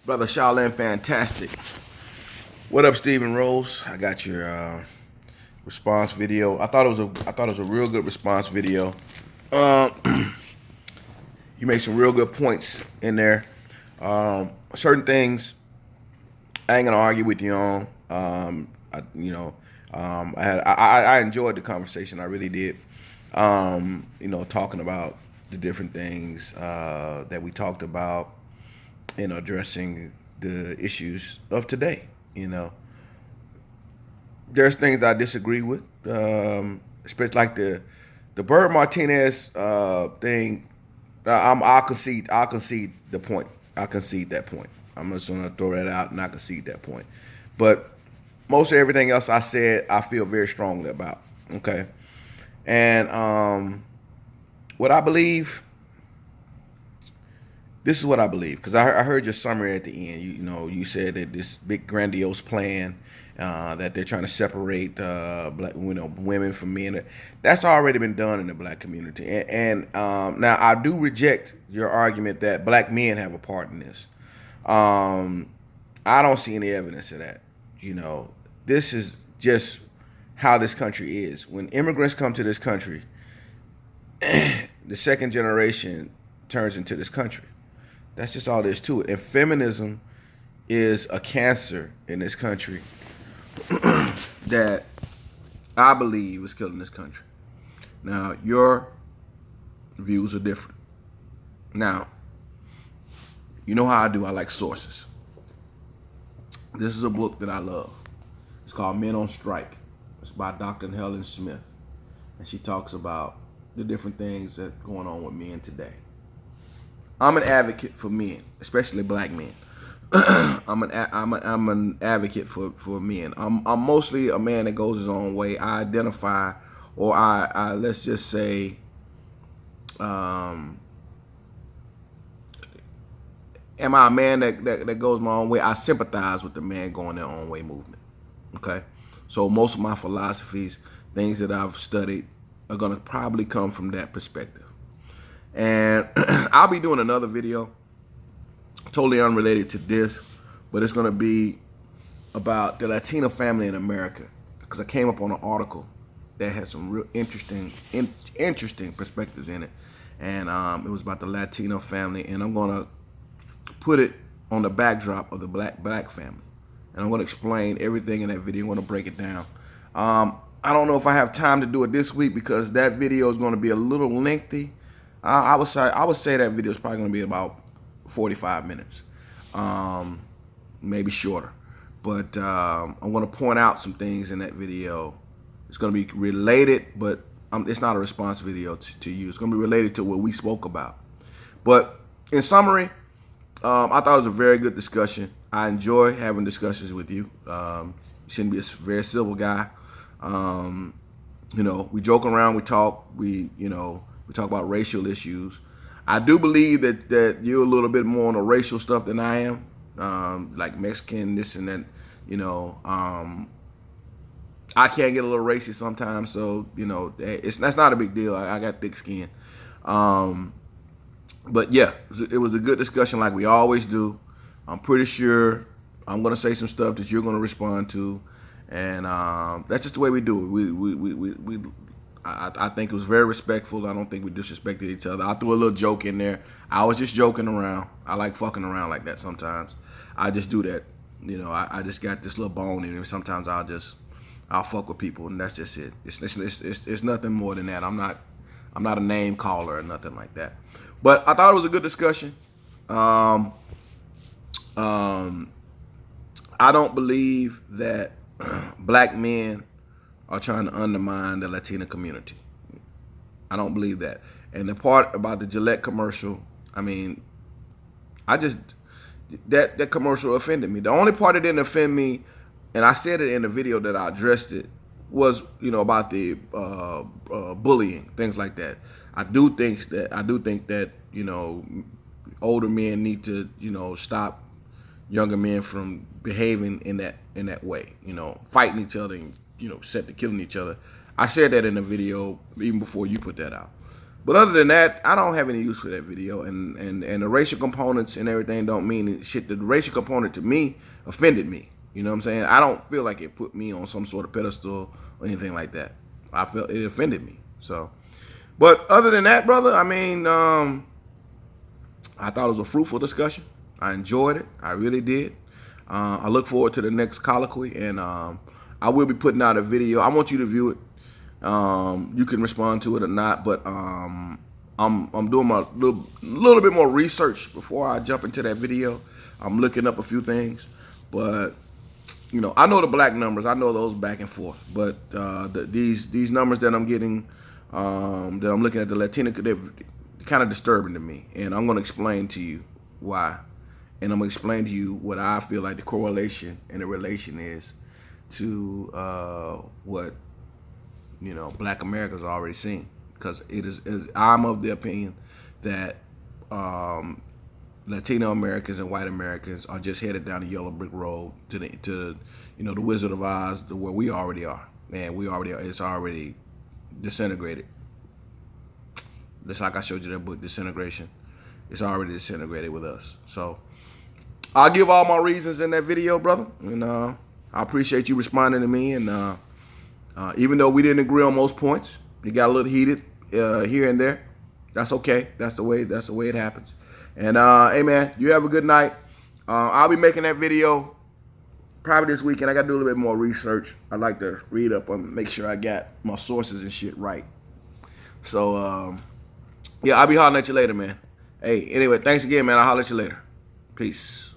Brother Shaolin Fantastic. What up, Stephen Rose? I got your response video. I thought it was a real good response video. You made some real good points in there. Certain things I ain't gonna argue with you on. I enjoyed the conversation. I really did. Talking about the different things that we talked about in addressing the issues of today. There's things I disagree with, especially like the Bird Martinez thing. I'll concede the point. I concede that point. I'm just gonna throw that out, and I concede that point. But most of everything else I said, I feel very strongly about. Okay, and what I believe. This is what I believe, because I heard your summary at the end. You said that this big grandiose plan that they're trying to separate black, women from men. That's already been done in the black community. And now I do reject your argument that black men have a part in this. I don't see any evidence of that. This is just how this country is. When immigrants come to this country, the second generation turns into this country. That's just all there is to it. And feminism is a cancer in this country that I believe is killing this country. Now, your views are different. Now, you know how I do. I like sources. This is a book that I love. It's called Men on Strike. It's by Dr. Helen Smith. And she talks about the different things that are going on with men today. I'm an advocate for men, especially black men. I'm an advocate for men. I'm mostly a man that goes his own way. I identify, or I let's just say, am I a man that goes my own way? I sympathize with the man going their own way movement. Okay, so most of my philosophies, things that I've studied, are gonna probably come from that perspective. And I'll be doing another video, totally unrelated to this, but it's going to be about the Latino family in America, because I came up on an article that has some real interesting perspectives in it, and it was about the Latino family, and I'm going to put it on the backdrop of the black family, and I'm going to explain everything in that video. I'm going to break it down. I don't know if I have time to do it this week, because that video is going to be a little lengthy. I would say that video is probably going to be about 45 minutes, maybe shorter. But I'm going to point out some things in that video. It's going to be related, but it's not a response video to you. It's going to be related to what we spoke about. But in summary, I thought it was a very good discussion. I enjoy having discussions with you. You seem to be a very civil guy. We joke around, we talk, we talk about racial issues. I do believe that you're a little bit more on the racial stuff than I am, like Mexican, this and that. I can get a little racist sometimes, so that's not a big deal. I got thick skin, but yeah, it was a good discussion, like we always do. I'm pretty sure I'm gonna say some stuff that you're gonna respond to, and that's just the way we do it. I think it was very respectful. I don't think we disrespected each other. I threw a little joke in there. I was just joking around. I like fucking around like that sometimes. I just do that. I just got this little bone in me. Sometimes I'll fuck with people, and that's just it. It's nothing more than that. I'm not a name caller or nothing like that. But I thought it was a good discussion. I don't believe that black men are trying to undermine the Latino community. I don't believe that. And the part about the Gillette commercial, that commercial offended me. The only part that didn't offend me, and I said it in the video that I addressed it, was about the bullying, things like that. I do think that older men need to stop younger men from behaving in that way, fighting each other and set to killing each other. I said that in the video even before you put that out. But other than that, I don't have any use for that video. And the racial components and everything don't mean shit. The racial component to me offended me. You know what I'm saying? I don't feel like it put me on some sort of pedestal or anything like that. I felt it offended me. So, but other than that, brother, I mean, I thought it was a fruitful discussion. I enjoyed it. I really did. I look forward to the next colloquy, and I will be putting out a video. I want you to view it. You can respond to it or not, but I'm doing my little bit more research before I jump into that video. I'm looking up a few things, but you know, I know the black numbers. I know those back and forth, but these numbers that I'm getting, that I'm looking at the Latino, they're kind of disturbing to me, and I'm going to explain to you why, and I'm going to explain to you what I feel like the correlation and the relation is to what, you know, Black America's already seen, because I'm of the opinion that Latino Americans and white Americans are just headed down the yellow brick road to you know, the Wizard of Oz, to where we already are, and we already are. It's already disintegrated. Just like I showed you that book, Disintegration. It's already disintegrated with us. So I'll give all my reasons in that video, brother, and I appreciate you responding to me. And even though we didn't agree on most points, it got a little heated here and there. That's okay. That's the way it happens. And hey, man, you have a good night. I'll be making that video probably this weekend. I got to do a little bit more research. I like to read up on, make sure I got my sources and shit right. So yeah, I'll be hollering at you later, man. Hey, anyway, thanks again, man. I'll holler at you later. Peace.